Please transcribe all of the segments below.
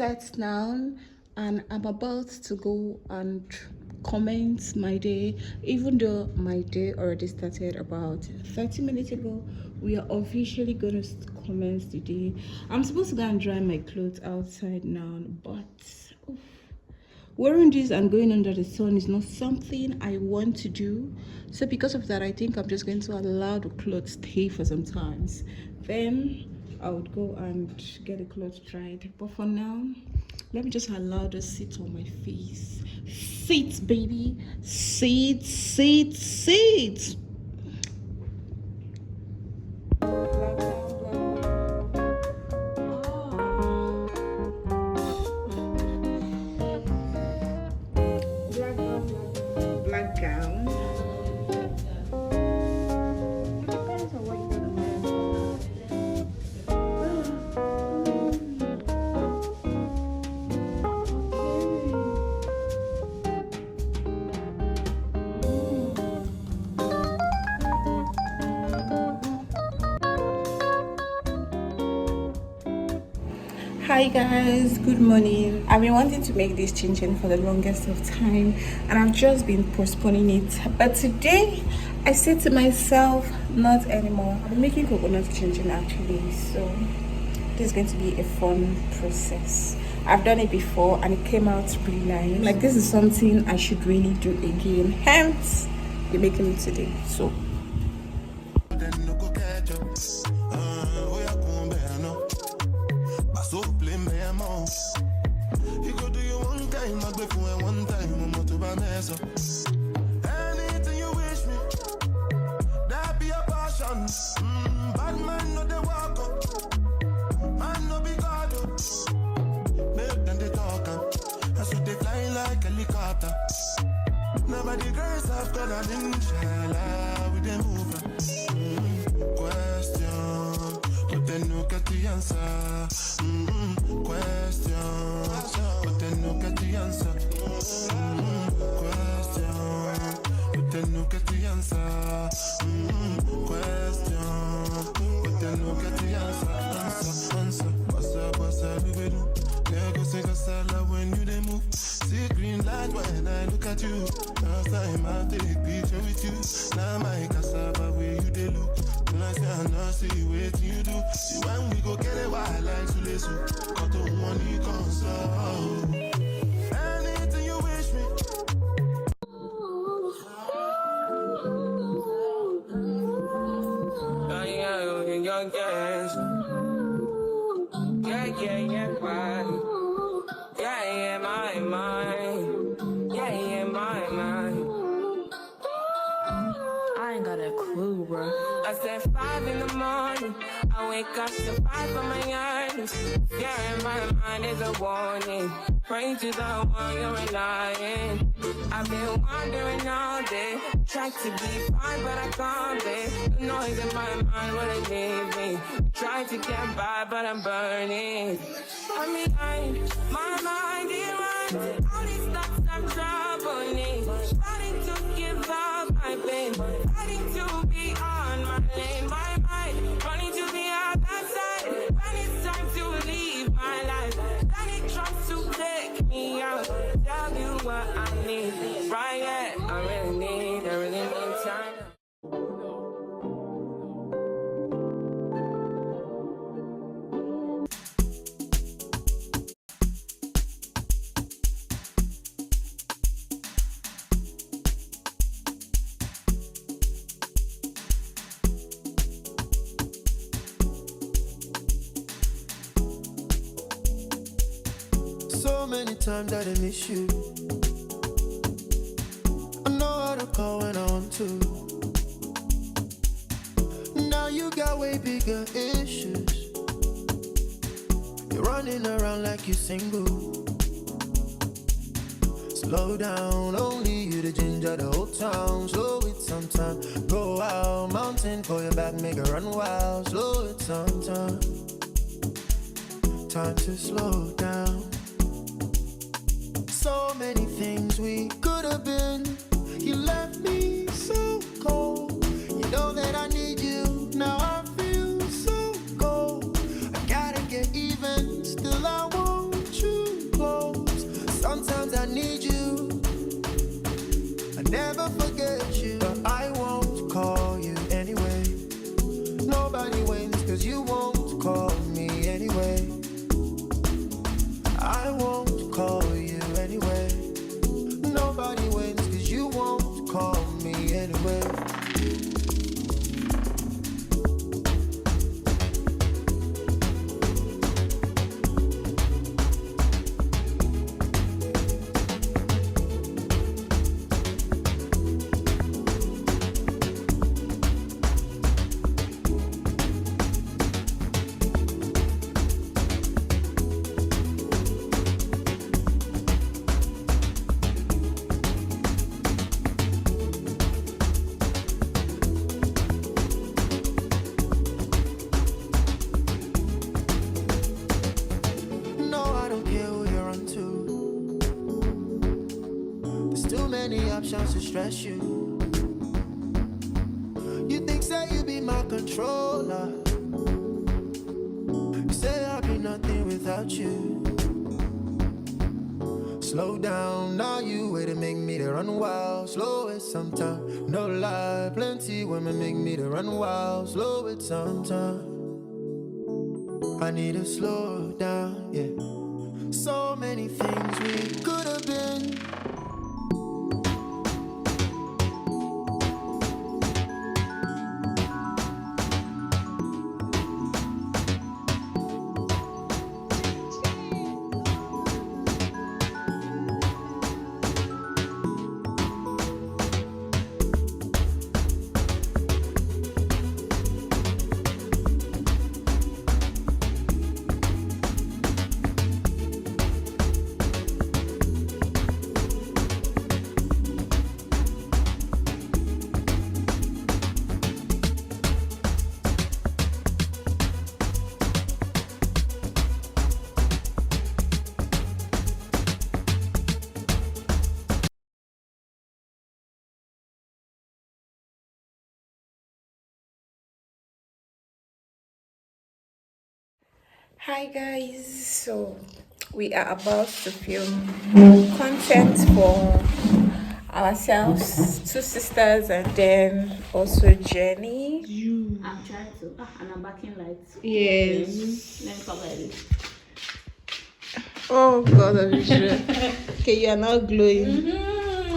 set now, and I'm about to go and comment my day. Even though my day already started about 30 minutes ago, we are officially going to commence the day. I'm supposed to go and dry my clothes outside now, but oof, wearing this and going under the sun is not something I want to do. So because of that, I think I'm just going to allow the clothes stay for some times. Then I would go and get the clothes dried. But for now, let me just allow the sit on my face. Sit, baby. Sit, sit, sit. Black gown. Depends on what you're gonna wear. Hi guys, good morning. I've been wanting to make this chinchin for the longest of time and I've just been postponing it, but today I said to myself, not anymore. I've been making coconut chinchin actually, so this is going to be a fun process. I've done it before and it came out really nice. Like, this is something I should really do again, hence we're making it today. So you go do your one time, I go for one time, I'm to buy mess up. Anything you wish me, that be a passion. Bad man, no they walk up, man no be God up. Make them they talk up, that's what they fly like a helicopter. Nobody girls have got an inshallah with them over. Question, but then no get the answer. Question, but then no get the answer. Question, but then no get the answer. Question, but then no get the answer. Answer, what's up, we do? Yeah, go sing a salad when you they move. See green light when I look at you. Last time I take picture with you. Now my cassava where you they look. When I say I not see what you do. See when we go get a while like Sulesu. Got the money console. Anything you wish me. I said 5 in the morning, I wake up to 5 on my eyes. Yeah, in my mind is a warning. Pray to the one you're relying. I've been wandering all day, tried to be fine but I can't be. The noise in my mind wouldn't leave me. Tried to get by but I'm burning. I'm behind, my mind is running. All these thoughts I'm troubling. Starting to give up my pain. Starting to be on my lane. My mind running to the other side. When it's time to leave my life, then it tries to take me out. Tell you what I need. Right, yeah, I really need time. So many times that I miss you. I know how to call when I want to. Now you got way bigger issues. You're running around like you single. Slow down, only you the ginger the whole town. Slow it sometime, go out, mountain for your back, make it run wild. Slow it sometime, time to slow down. So many things we could have been. You left me so cold. You know that I need you. Now I feel so cold. I gotta get even. Still I want you. options to stress you. You think say you be my controller. You say I'll be nothing without you. Slow down, now you way to make me to run wild. Slow it sometime, no lie. Plenty women make me to run wild. Slow it sometime. I need to slow down, yeah. So many things we could have been. Hi guys, so we are about to film content for ourselves, two sisters, and then also Jenny. I'm trying to, and I'm backing lights. Yes. Let me cover this. Oh God of Israel. Okay, you are now glowing.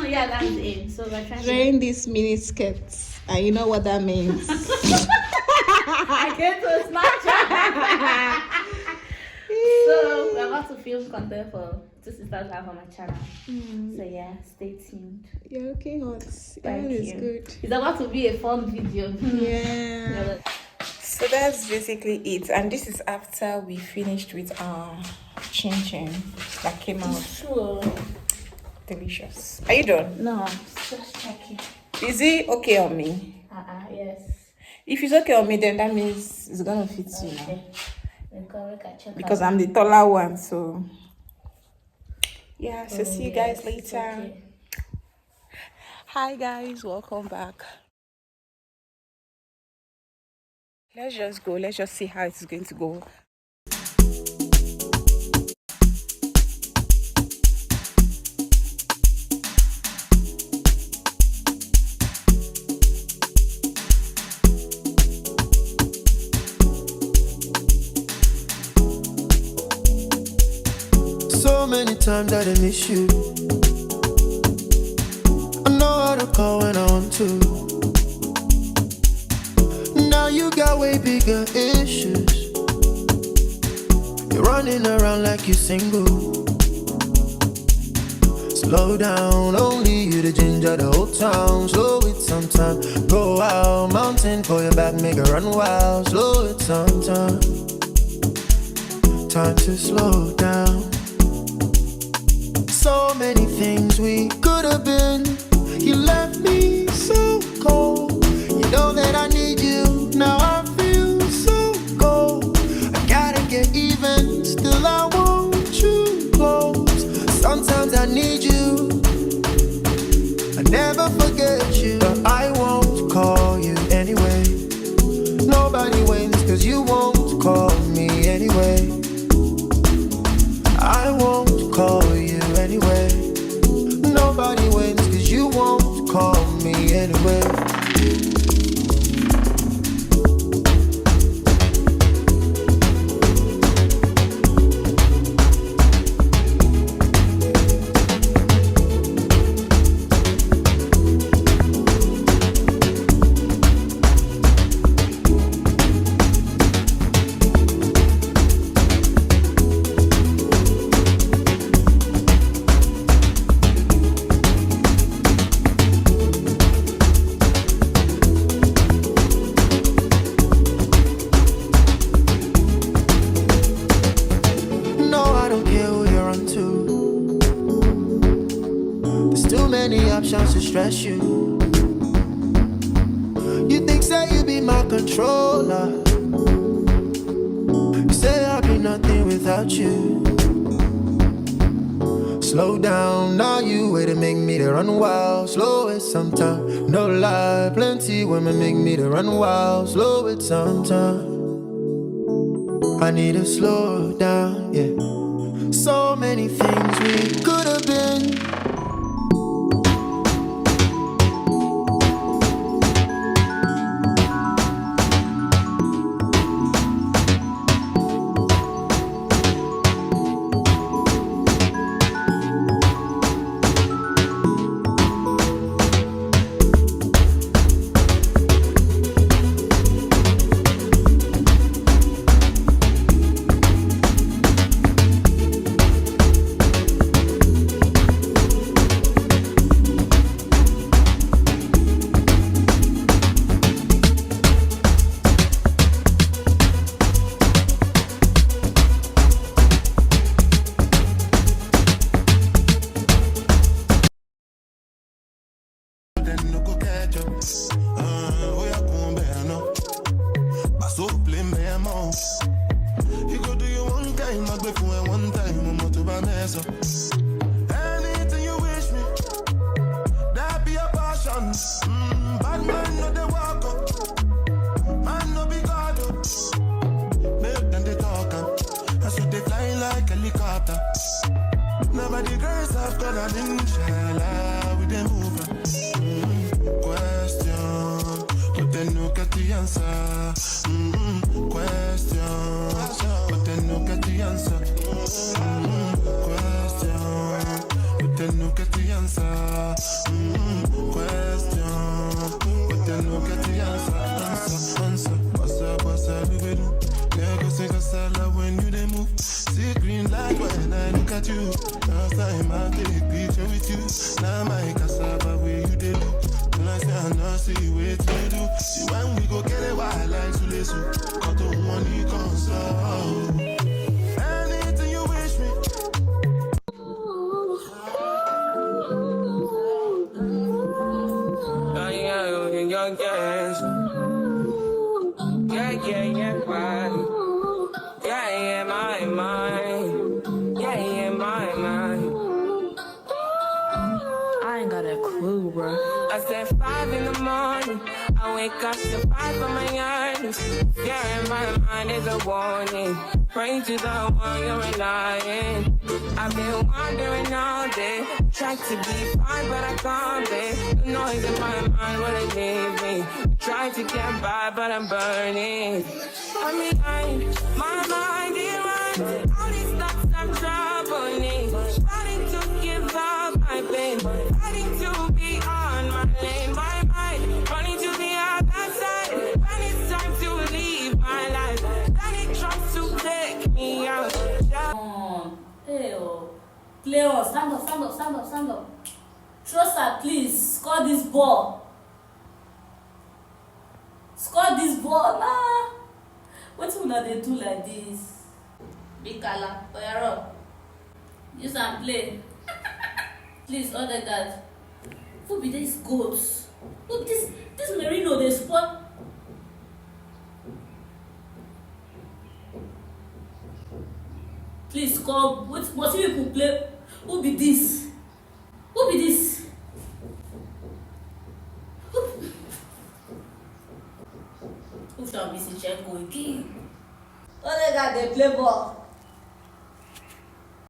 Yeah, that's it. So we're trying Wearing these mini skirts, and you know what that means. I get to Snapchat. So we're about to film content for two sisters live on my channel. So yeah, stay tuned. You're looking hot. Thank That is you. good. It's about to be a fun video. Yeah. So that's basically it, and this is after we finished with our chin chin that came out Sure. delicious. Are you done? No, just checking. Is it okay on me? Yes. If it's okay on me, then that means it's gonna fit you now. Okay. We can check Because out. I'm the taller one, so yeah. So Oh, see you yes, guys it's later. okay. Hi guys, welcome back. Let's just go. Let's just see how it's going to go. So many times that I miss you. I know how to call when I want to. Now you got way bigger issues. You're running around like you're single. Slow down, only you the ginger the whole town. Slow it sometime. Go out, mountain for your back, make it run wild. Slow it sometime. Time to slow down. So many things we could have been. You left me so cold. You know that I need you. Now I feel so cold. I gotta get even. Still I want you close. Sometimes I need you. I never forget you. But I won't call you anyway. Nobody wins cause you won't call me anyway. I won't call you anyway. Nobody wins cause you won't call me anyway. Options to stress you. You think say you be my controller. You say I'll be nothing without you. slow down. Now you way to make me to run wild. Slow it sometime. No lie, plenty women make me to run wild. Slow it sometime. I need to slow down, yeah. So many things we could have been. Anything you wish me, that be a passion. Bad man no they walk up, man no be God up. Make them they talk up, that's what they fly like a helicopter. Nobody girls have got an inshallah with them over. Question, but they no get the answer. Question, but they no get the answer. But they no get the answer. Question, but they no get the answer. Answer. Bossa, do we do? Yeah, go sing a salad when you they move. See green light when I look at you. Last time I take picture with you. Now my cassava where you they look. When I say I know see wait to do. See when we go get it wild like to listen. Got to money console. Anything you wish me. Yeah, right. Yeah, my mind. Yeah, my mind. I ain't got a clue, bro. I said 5 in the morning. I wake up to 5 of my earnings. Yeah, in my mind is a warning. Pray to the one you're relying. I've been wandering all day. Tried to be fine, but I can't be. The noise in my mind wouldn't leave me. Tried to get by, but I'm burning. I'm behind. My mind is running. All these thoughts I'm troubling. Starting to give up my pain. Fighting to be on my lane. My mind running to the other side. When it's time to leave my life, then it tries to take me out. Hey, Cleo, stand up. Trust, please, score this ball. Nah. What will they do like this? Big color, Oyaro. Use and play. Please, other guys. Who be these goats? Who this merino they spot? Please come. What you people play? Who be this? Who shall be check again? Other guys they play ball.